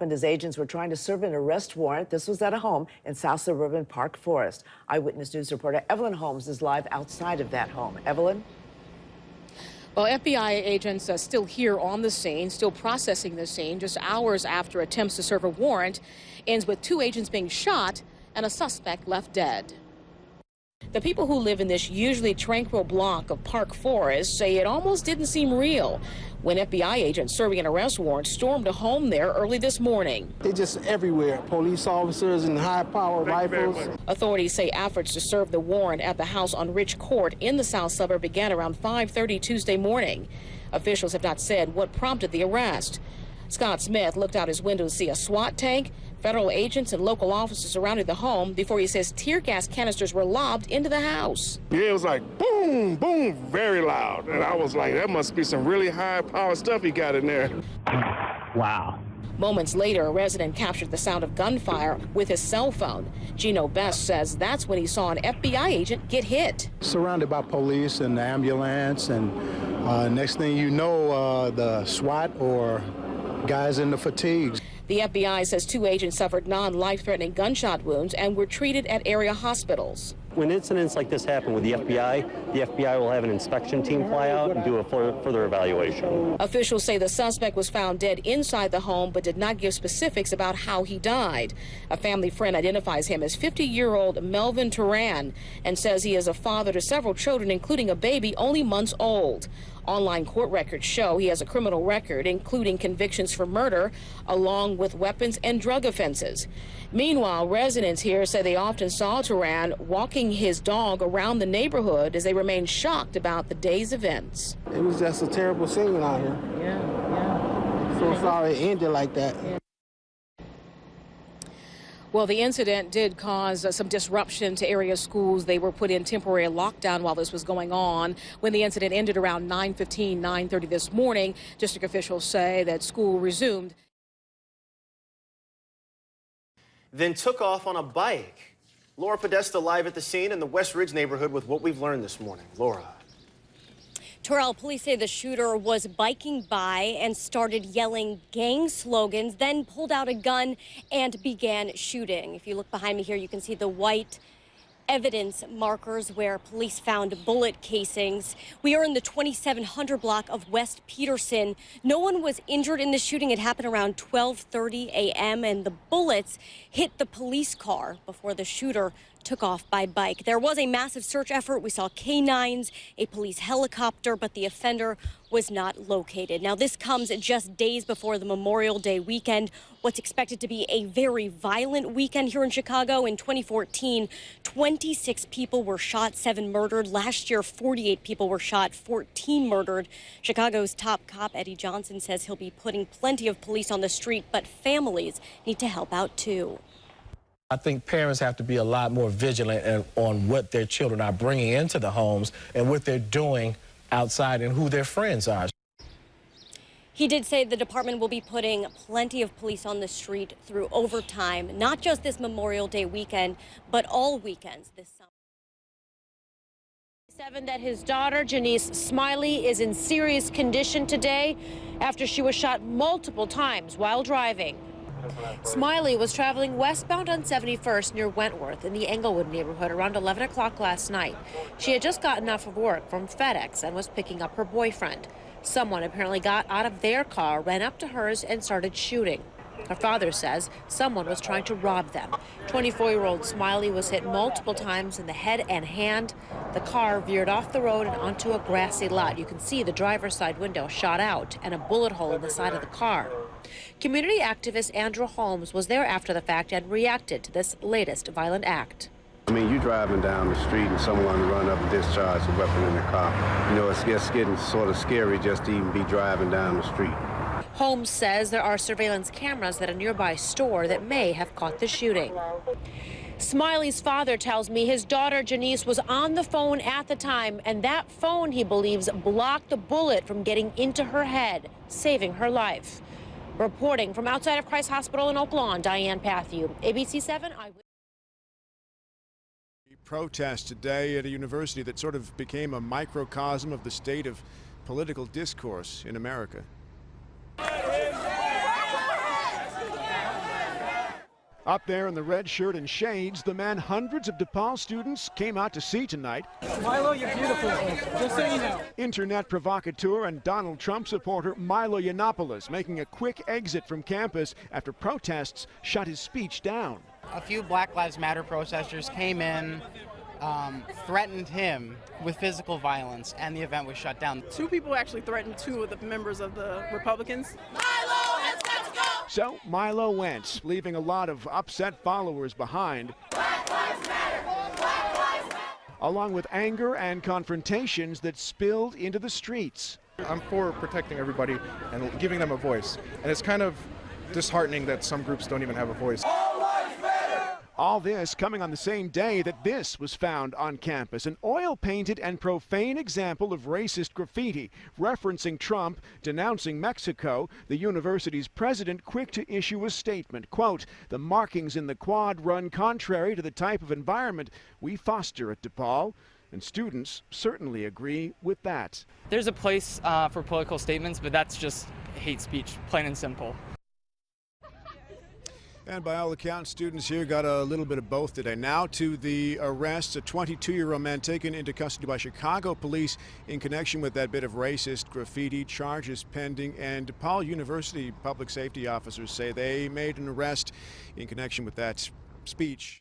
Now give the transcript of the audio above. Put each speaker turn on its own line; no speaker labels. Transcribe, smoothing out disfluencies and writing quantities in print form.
happened as agents were trying to serve an arrest warrant. This was at a home in South Suburban Park Forest. Eyewitness News reporter Evelyn Holmes is live outside of that home. Evelyn?
Well, FBI agents are still here on the scene, still processing the scene, just hours after attempts to serve a warrant ends with 2 agents being shot and a suspect left dead. The people who live in this usually tranquil block of Park Forest say it almost didn't seem real when FBI agents serving an arrest warrant stormed a home there early this morning.
They're just everywhere, police officers and high-powered rifles.
Authorities say efforts to serve the warrant at the house on Rich Court in the South Suburb began around 5:30 Tuesday morning. Officials have not said what prompted the arrest. Scott Smith looked out his window to see a SWAT tank, federal agents and local officers surrounded the home before he says tear gas canisters were lobbed into the house.
Yeah, it was like boom, boom, very loud. And I was like, that must be some really high-powered stuff he got in there.
Wow.
Moments later, a resident captured the sound of gunfire with his cell phone. Gino Best says that's when he saw an FBI agent get hit.
Surrounded by police and the ambulance, and next thing you know, the SWAT or guys in the fatigues.
The FBI says 2 agents suffered non-life-threatening gunshot wounds and were treated at area hospitals.
When incidents like this happen with the FBI will have an inspection team fly out and do a further evaluation.
Officials say the suspect was found dead inside the home but did not give specifics about how he died. A family friend identifies him as 50-year-old Melvin Turan and says he is a father to several children, including a baby only months old. Online court records show he has a criminal record, including convictions for murder, along with weapons and drug offenses. Meanwhile, residents here say they often saw Turan walking his dog around the neighborhood as they remain shocked about the day's events.
It was just a terrible scene out here.
Yeah.
So sorry it ended like that.
Yeah. Well, the incident did cause some disruption to area schools. They were put in temporary lockdown while this was going on. When the incident ended around 9:15, 9:30 this morning, district officials say that school resumed.
Then took off on a bike. Laura Podesta live at the scene in the West Ridge neighborhood with what we've learned this morning. Laura.
Terrell, police say the shooter was biking by and started yelling gang slogans, then pulled out a gun and began shooting. If you look behind me here, you can see the white evidence markers where police found bullet casings. We are in the 2700 block of West Peterson. No one was injured in the shooting. It happened around 12:30 a.m. and the bullets hit the police car before the shooter took off by bike. There was a massive search effort. We saw canines, a police helicopter, but the offender was not located. Now, this comes just days before the Memorial Day weekend, what's expected to be a very violent weekend here in Chicago. In 2014, 26 people were shot, 7 murdered. Last year, 48 people were shot, 14 murdered. Chicago's top cop, Eddie Johnson, says he'll be putting plenty of police on the street, but families need to help out too.
I think parents have to be a lot more vigilant on what their children are bringing into the homes and what they're doing outside and who their friends are.
He did say the department will be putting plenty of police on the street through overtime, not just this Memorial Day weekend, but all weekends this summer.
That his daughter, Janice Smiley, is in serious condition today after she was shot multiple times while driving. Smiley was traveling westbound on 71st near Wentworth in the Englewood neighborhood around 11 o'clock last night. She had just gotten off of work from FedEx and was picking up her boyfriend. Someone apparently got out of their car, ran up to hers, and started shooting. Her father says someone was trying to rob them. 24-year-old Smiley was hit multiple times in the head and hand. The car veered off the road and onto a grassy lot. You can see the driver's side window shot out and a bullet hole in the side of the car. Community activist Andrew Holmes was there after the fact and reacted to this latest violent act.
I mean, you driving down the street and someone run up and discharge a weapon in the car. You know, it's just getting sort of scary just to even be driving down the street.
Holmes says there are surveillance cameras at a nearby store that may have caught the shooting. Smiley's father tells me his daughter Janice was on the phone at the time, and that phone, he believes, blocked the bullet from getting into her head, saving her life. Reporting from outside of Christ Hospital in Oak Lawn, Diane Pathew, ABC 7 Eyewitness.
Protest today at a university that sort of became a microcosm of the state of political discourse in America. Up there in the red shirt and shades, the man hundreds of DePaul students came out to see tonight.
Milo, you're beautiful, just so you know.
Internet provocateur and Donald Trump supporter Milo Yiannopoulos making a quick exit from campus after protests shut his speech down.
A few Black Lives Matter protesters came in, threatened him with physical violence, and the event was shut down.
2 people actually threatened 2 of the members of the Republicans.
Milo has got to go! So Milo went, leaving a lot of upset followers behind.
Black Lives Matter! Black Lives Matter!
Along with anger and confrontations that spilled into the streets.
I'm for protecting everybody and giving them a voice. And it's kind of disheartening that some groups don't even have a voice.
All this coming on the same day that this was found on campus, an oil-painted and profane example of racist graffiti, referencing Trump, denouncing Mexico, the university's president quick to issue a statement, quote, "The markings in the quad run contrary to the type of environment we foster at DePaul." And students certainly agree with that.
There's a place for political statements, but that's just hate speech, plain and simple.
And by all accounts, students here got a little bit of both today. Now to the arrests, a 22-year-old man taken into custody by Chicago police in connection with that bit of racist graffiti, charges pending. And DePaul University public safety officers say they made an arrest in connection with that speech.